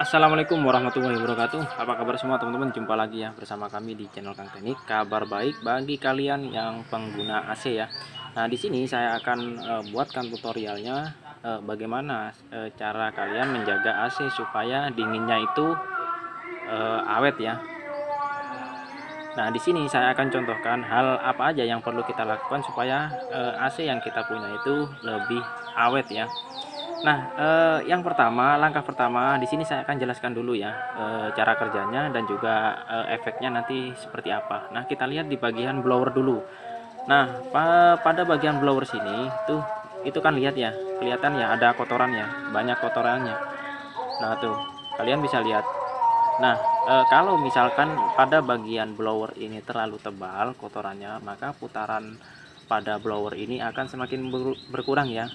Assalamualaikum warahmatullahi wabarakatuh. Apa kabar semua teman-teman? Jumpa lagi ya bersama kami di channel Kang Teknik. Kabar baik bagi kalian yang pengguna AC ya. Nah, di sini saya akan buatkan tutorialnya bagaimana cara kalian menjaga AC supaya dinginnya itu awet ya. Nah, di sini saya akan contohkan hal apa aja yang perlu kita lakukan supaya AC yang kita punya itu lebih awet ya. Nah, yang pertama, langkah pertama di sini saya akan jelaskan dulu ya, cara kerjanya dan juga, efeknya nanti seperti apa. Nah, kita lihat di bagian blower dulu. Nah, pada bagian blower sini tuh, itu kan lihat ya, kelihatan ya ada kotorannya, banyak kotorannya. Nah, tuh, kalian bisa lihat. Nah, kalau misalkan pada bagian blower ini terlalu tebal kotorannya, maka putaran pada blower ini akan semakin berkurang ya.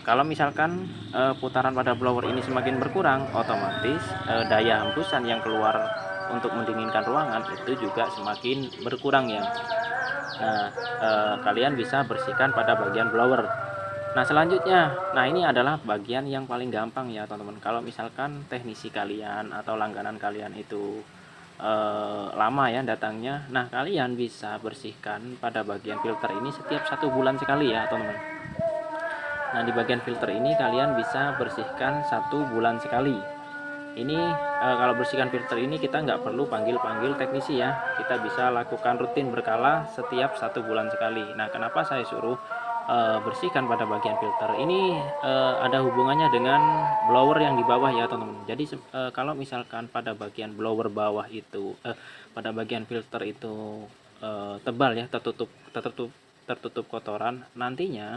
Kalau misalkan putaran pada blower ini semakin berkurang, otomatis daya hembusan yang keluar untuk mendinginkan ruangan itu juga semakin berkurang ya. Nah, kalian bisa bersihkan pada bagian blower. Nah, selanjutnya, nah ini adalah bagian yang paling gampang ya teman-teman. Kalau misalkan teknisi kalian atau langganan kalian itu lama ya datangnya, nah kalian bisa bersihkan pada bagian filter ini setiap 1 bulan sekali ya teman-teman. Nah, di bagian filter ini kalian bisa bersihkan 1 bulan sekali. Ini kalau bersihkan filter ini kita nggak perlu panggil-panggil teknisi ya. Kita bisa lakukan rutin berkala setiap 1 bulan sekali. Nah, kenapa saya suruh bersihkan pada bagian filter? Ini ada hubungannya dengan blower yang di bawah ya teman-teman. Jadi kalau misalkan pada bagian blower bawah itu, pada bagian filter itu tebal ya, tertutup kotoran, nantinya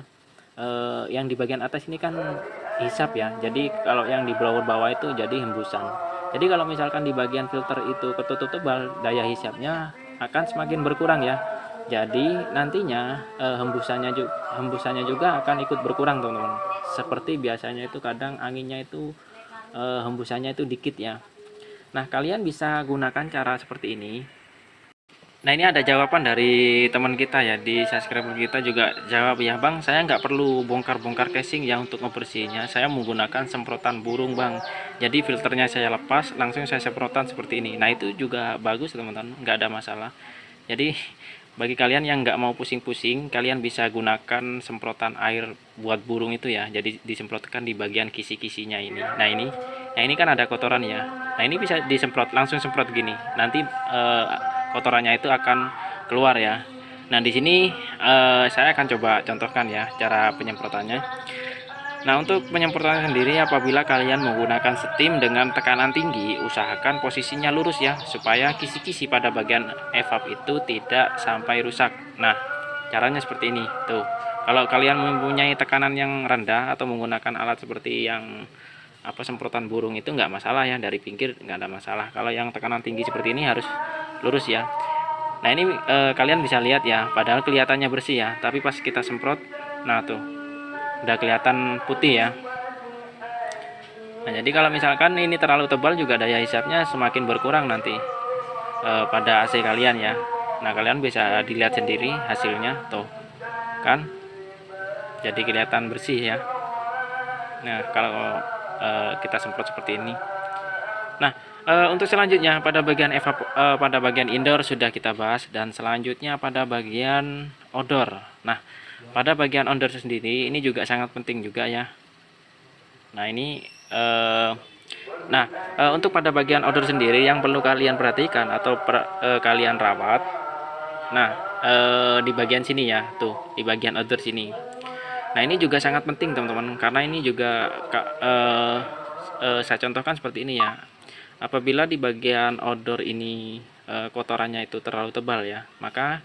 yang di bagian atas ini kan hisap ya, jadi kalau yang di blower bawah itu jadi hembusan. Jadi kalau misalkan di bagian filter itu ketutup tebal, daya hisapnya akan semakin berkurang ya. Jadi nantinya hembusannya juga akan ikut berkurang teman-teman. Seperti biasanya itu kadang anginnya itu hembusannya itu dikit ya. Nah, kalian bisa gunakan cara seperti ini. Nah, ini ada jawaban dari teman kita ya, di subscriber kita juga jawab ya, Bang, saya nggak perlu bongkar-bongkar casing ya untuk ngebersihinnya, saya menggunakan semprotan burung, Bang. Jadi filternya saya lepas, langsung saya semprotan seperti ini. Nah, itu juga bagus teman-teman, nggak ada masalah. Jadi bagi kalian yang nggak mau pusing-pusing, kalian bisa gunakan semprotan air buat burung itu ya. Jadi disemprotkan di bagian kisi-kisinya ini. Nah ini kan ada kotoran ya. Nah ini bisa disemprot, langsung semprot gini. Nanti kotorannya itu akan keluar ya. Nah di sini saya akan coba contohkan ya cara penyemprotannya. Nah, untuk penyemprotan sendiri apabila kalian menggunakan steam dengan tekanan tinggi, usahakan posisinya lurus ya, supaya kisi-kisi pada bagian evap itu tidak sampai rusak. Nah, caranya seperti ini. Tuh. Kalau kalian mempunyai tekanan yang rendah atau menggunakan alat seperti yang semprotan burung itu nggak masalah ya, dari pinggir nggak ada masalah. Kalau yang tekanan tinggi seperti ini harus lurus ya. Nah, ini kalian bisa lihat ya, padahal kelihatannya bersih ya, tapi pas kita semprot, nah tuh udah kelihatan putih ya. Nah, jadi kalau misalkan ini terlalu tebal juga daya hisapnya semakin berkurang nanti pada AC kalian ya. Nah, kalian bisa dilihat sendiri hasilnya tuh. Kan? Jadi kelihatan bersih ya. Nah, kalau kita semprot seperti ini. Nah, untuk selanjutnya pada bagian pada bagian indoor sudah kita bahas, dan selanjutnya pada bagian outdoor. Nah, pada bagian outdoor sendiri ini juga sangat penting juga ya. Nah, ini untuk pada bagian outdoor sendiri yang perlu kalian perhatikan atau kalian rawat. Nah, di bagian sini ya, tuh di bagian outdoor sini. Nah, ini juga sangat penting teman-teman, karena ini juga saya contohkan seperti ini ya. Apabila di bagian outdoor ini kotorannya itu terlalu tebal ya, maka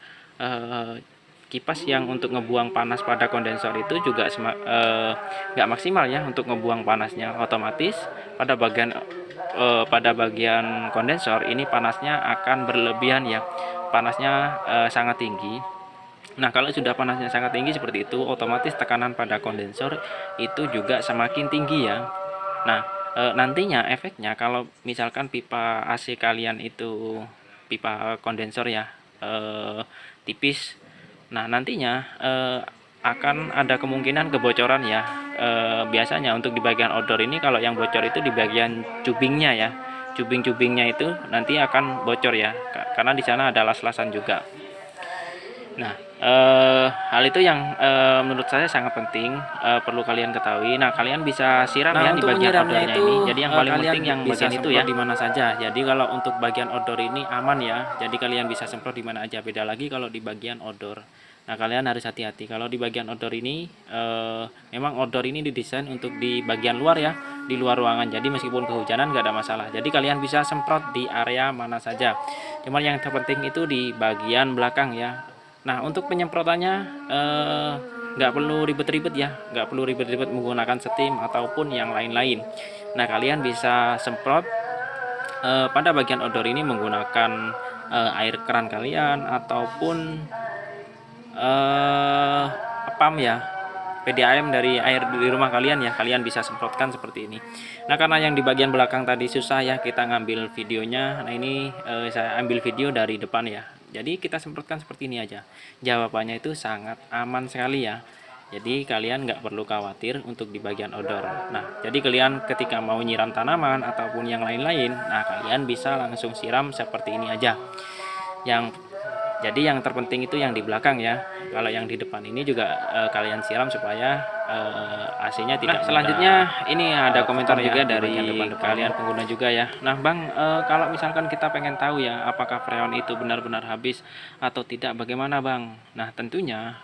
kipas yang untuk ngebuang panas pada kondensor itu juga nggak maksimal ya untuk ngebuang panasnya. Otomatis pada bagian kondensor ini panasnya akan berlebihan ya, panasnya sangat tinggi. Nah, kalau sudah panasnya sangat tinggi seperti itu, otomatis tekanan pada kondensor itu juga semakin tinggi ya. Nah, nantinya efeknya kalau misalkan pipa AC kalian itu pipa kondensor ya tipis. Nah, nantinya akan ada kemungkinan kebocoran ya. Biasanya untuk di bagian outdoor ini kalau yang bocor itu di bagian cubingnya ya, cubing-cubingnya itu nanti akan bocor ya, karena di sana ada las-lasan juga. Nah, hal itu yang menurut saya sangat penting, perlu kalian ketahui. Nah, kalian bisa siram ya di untuk bagian menyiramnya outdoornya itu ini. Jadi yang paling kalian penting yang bisa bagian itu semprot ya. di mana saja. Jadi kalau untuk bagian outdoor ini aman ya. Jadi kalian bisa semprot di mana aja. Beda lagi kalau di bagian outdoor. Nah, kalian harus hati-hati. Kalau di bagian outdoor ini, memang outdoor ini didesain untuk di bagian luar ya, di luar ruangan. Jadi meskipun kehujanan nggak ada masalah. Jadi kalian bisa semprot di area mana saja. Cuman yang terpenting itu di bagian belakang ya. Nah, untuk penyemprotannya nggak perlu ribet-ribet ya, nggak perlu ribet-ribet menggunakan steam ataupun yang lain-lain. Nah, kalian bisa semprot pada bagian outdoor ini menggunakan air keran kalian ataupun pump ya, PDAM dari air di rumah kalian ya, kalian bisa semprotkan seperti ini. Nah, karena yang di bagian belakang tadi susah ya kita ngambil videonya. Nah, ini saya ambil video dari depan ya. Jadi kita semprotkan seperti ini aja. Jawabannya itu sangat aman sekali ya. Jadi kalian nggak perlu khawatir untuk di bagian outdoor. Nah, jadi kalian ketika mau nyiram tanaman ataupun yang lain-lain, nah kalian bisa langsung siram seperti ini aja. Jadi yang terpenting itu yang di belakang ya. Kalau yang di depan ini juga kalian siram supaya AC-nya tidak. Nah, selanjutnya ini ada komentar juga dari kalian pengguna juga ya. Nah, Bang, kalau misalkan kita pengen tahu ya apakah freon itu benar-benar habis atau tidak, bagaimana Bang? Nah, tentunya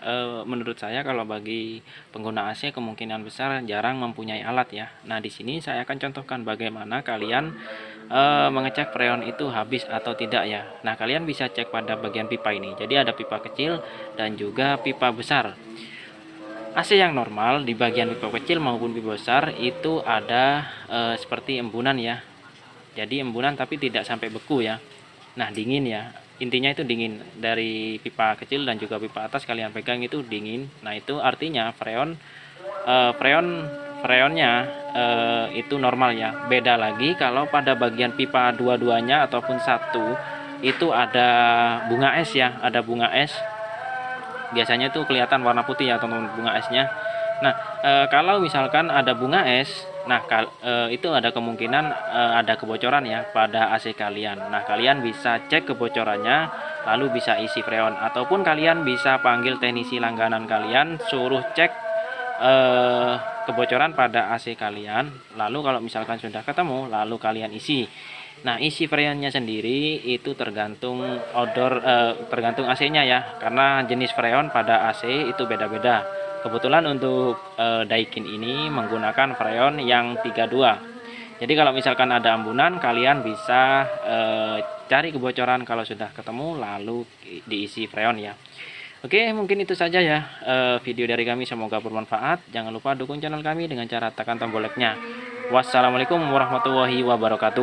menurut saya kalau bagi pengguna AC kemungkinan besar jarang mempunyai alat ya. Nah, di sini saya akan contohkan bagaimana kalian mengecek freon itu habis atau tidak ya. Nah, kalian bisa cek pada bagian pipa ini. Jadi ada pipa kecil dan juga pipa besar. AC yang normal di bagian pipa kecil maupun pipa besar itu ada seperti embunan ya. Jadi embunan tapi tidak sampai beku ya. Nah, dingin ya. Intinya itu dingin. Dari pipa kecil dan juga pipa atas kalian pegang itu dingin. Nah, itu artinya freonnya itu normal ya. Beda lagi kalau pada bagian pipa dua-duanya ataupun satu itu ada bunga es ya, ada bunga es. Biasanya itu kelihatan warna putih ya teman-teman, bunga esnya. Nah, kalau misalkan ada bunga es, nah itu ada kemungkinan ada kebocoran ya pada AC kalian. Nah, kalian bisa cek kebocorannya, lalu bisa isi freon ataupun kalian bisa panggil teknisi langganan kalian, suruh cek kebocoran pada AC kalian. Lalu kalau misalkan sudah ketemu, lalu kalian isi. Nah, isi freonnya sendiri itu tergantung tergantung AC-nya ya, karena jenis freon pada AC itu beda-beda. Kebetulan untuk Daikin ini menggunakan freon yang 32. Jadi kalau misalkan ada ambunan, kalian bisa cari kebocoran kalau sudah ketemu, lalu diisi freon ya. Oke, mungkin itu saja ya video dari kami, semoga bermanfaat. Jangan lupa dukung channel kami dengan cara tekan tombol like-nya. Wassalamualaikum warahmatullahi wabarakatuh.